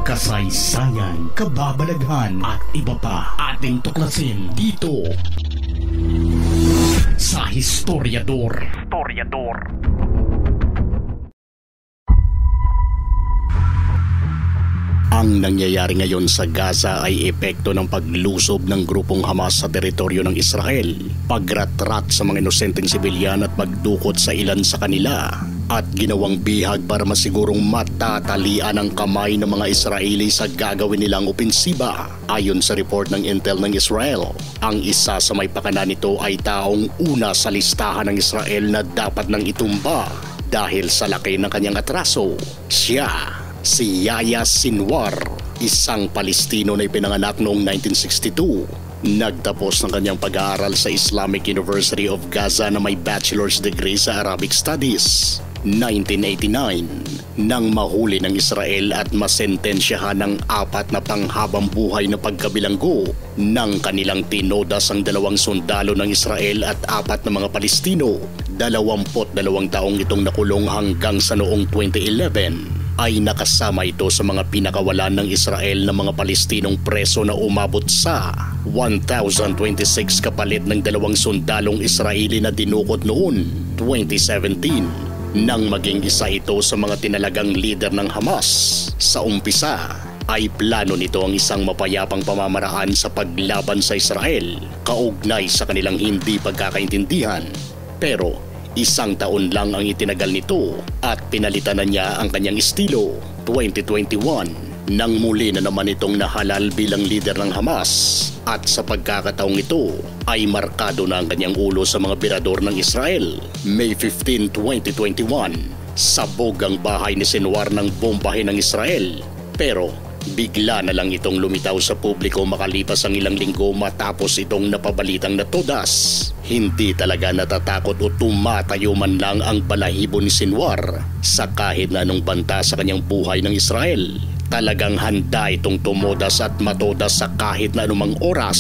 kasaysayan, kababalaghan at iba pa ating tuklasin dito sa Historiador. Ang nangyayari ngayon sa Gaza ay epekto ng paglusob ng grupong Hamas sa teritoryo ng Israel, pagratrat sa mga inosenteng sibilyan at pagdukot sa ilan sa kanila, at ginawang bihag para masigurong matatalian ang kamay ng mga Israeli sa gagawin nilang opensiba. Ayon sa report ng Intel ng Israel, ang isa sa may pakana nito ay taong una sa listahan ng Israel na dapat nang itumba dahil sa laki ng kanyang atraso. Siya si Yahya Sinwar, isang Palestino na ipinanganak noong 1962. Nagtapos ng kanyang pag-aaral sa Islamic University of Gaza na may bachelor's degree sa Arabic Studies. 1989, nang mahuli ng Israel at masentensyahan ng 4 na panghabang buhay na pagkabilanggo ng kanilang tinodas ang 2 sundalo ng Israel at 4 na mga Palestino. 22 taong itong nakulong hanggang sa noong 2011. Ay nakasama ito sa mga pinakawalan ng Israel ng mga Palestinong preso na umabot sa 1,026 kapalit ng 2 sundalong Israeli na dinukot noon 2017 nang maging isa ito sa mga tinalagang leader ng Hamas. Sa umpisa ay plano nito ang isang mapayapang pamamaraan sa paglaban sa Israel kaugnay sa kanilang hindi pagkakaintindihan, pero 1 taon lang ang itinagal nito at pinalitan na niya ang kanyang estilo. 2021 nang muli na naman itong nahalal bilang leader ng Hamas, at sa pagkakataong ito ay markado na ang kanyang ulo sa mga birador ng Israel. May 15, 2021, sabog ang bahay ni Sinwar ng bombahin ng Israel, pero bigla na lang itong lumitaw sa publiko makalipas ang ilang linggo matapos itong napabalitang natodas. Hindi talaga natatakot o tumatayo man lang ang balahibo ni Sinwar sa kahit na anong banta sa kanyang buhay ng Israel. Talagang handa itong tumodas at matodas sa kahit na anumang oras.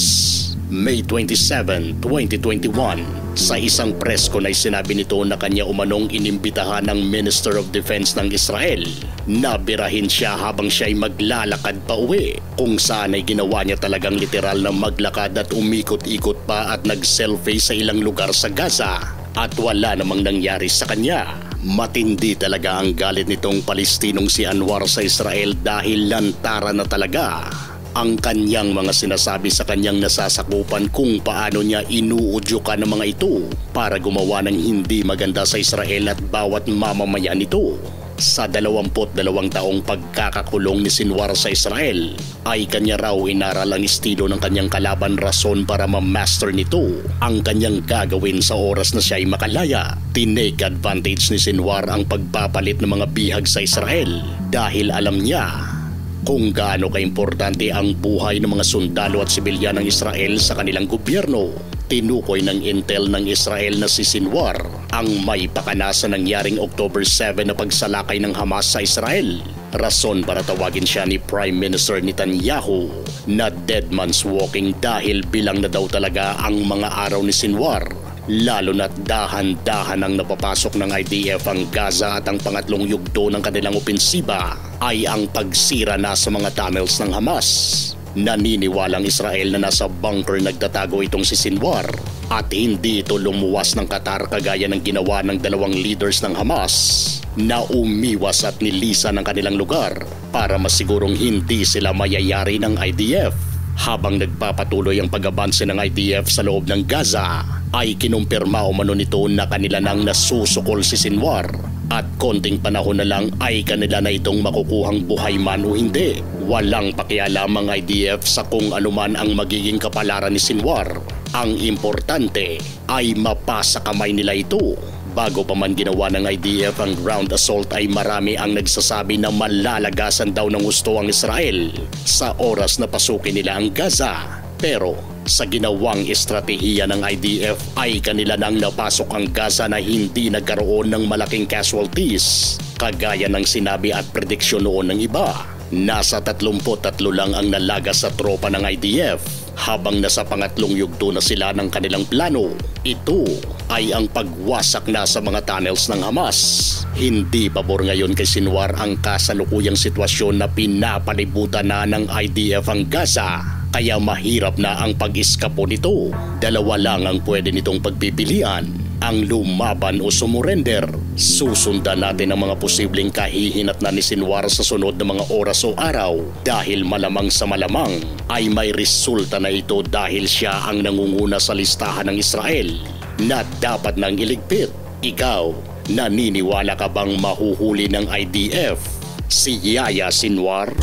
May 27, 2021, sa isang press con ay sinabi nito na kanya umanong inimbitahan ng Minister of Defense ng Israel na birahin siya habang siya ay maglalakad pa uwi, kung saan ay ginawa niya talagang literal na maglakad at umikot-ikot pa at nag-selfie sa ilang lugar sa Gaza, at wala namang nangyari sa kanya. Matindi talaga ang galit nitong Palestinong si Anwar sa Israel dahil lantara na talaga ang kanyang mga sinasabi sa kanyang nasasakupan kung paano niya inuudyukan ng mga ito para gumawa ng hindi maganda sa Israel at bawat mamamayan nito. Sa 22 taong pagkakakulong ni Sinwar sa Israel ay kanya raw inaral ang estilo ng kanyang kalaban, rason para ma-master nito ang kanyang gagawin sa oras na siya ay makalaya. Tinake advantage ni Sinwar ang pagpapalit ng mga bihag sa Israel dahil alam niya kung gaano kaimportante ang buhay ng mga sundalo at sibilyan ng Israel sa kanilang gobyerno. Tinukoy ng Intel ng Israel na si Sinwar ang may pakana sa nangyaring October 7 na pagsalakay ng Hamas sa Israel, rason para tawagin siya ni Prime Minister Netanyahu na dead man's walking dahil bilang na daw talaga ang mga araw ni Sinwar, lalo na't dahan-dahan ang napapasok ng IDF ang Gaza at ang pangatlong yugto ng kanilang opensiba ay ang pagsira na sa mga tunnels ng Hamas. Naniniwalang Israel na nasa bunker nagtatago itong si Sinwar at hindi ito lumuwas ng Qatar kagaya ng ginawa ng 2 leaders ng Hamas na umiwas at nilisan ang kanilang lugar para masigurong hindi sila mayayari ng IDF. Habang nagpapatuloy ang pag-abanse ng IDF sa loob ng Gaza, ay kinumpirma umano nito na kanila nang nasusukol si Sinwar at konting panahon na lang ay kanila na itong makukuhang buhay man o hindi. Walang pakialam ang IDF sa kung anuman ang magiging kapalaran ni Sinwar. Ang importante ay mapasa kamay nila ito. Bago pa man ginawa ng IDF ang ground assault ay marami ang nagsasabi na malalagasan daw ng gusto ang Israel sa oras na pasukin nila ang Gaza. Pero sa ginawang estratehiya ng IDF ay kanila nang napasok ang Gaza na hindi nagkaroon ng malaking casualties kagaya ng sinabi at prediksyon noon ng iba. Nasa 33 lang ang nalagas sa tropa ng IDF Habang nasa pangatlong yugto na sila ng kanilang plano, ito ay ang pagwasak na sa mga tunnels ng Hamas. Hindi pabor ngayon kay Sinwar ang kasalukuyang sitwasyon na pinapalibutan na ng IDF ang Gaza. Kaya mahirap na ang pag-iskapo nito. Dalawa lang ang pwede nitong pagpipilian, ang lumaban o sumurrender. Susundan natin ang mga posibleng kahihinatnan ni Sinwar sa sunod na mga oras o araw dahil malamang sa malamang ay may resulta na ito dahil siya ang nangunguna sa listahan ng Israel na dapat nang iligpit. Ikaw, naniniwala ka bang mahuhuli ng IDF si Yahya Sinwar?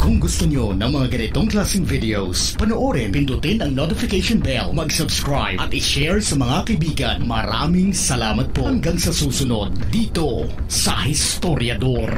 Kung gusto nyo ng mga ganitong klaseng videos, panoorin, pindutin ang notification bell, mag-subscribe at i-share sa mga kaibigan. Maraming salamat po. Hanggang sa susunod dito sa Historiador.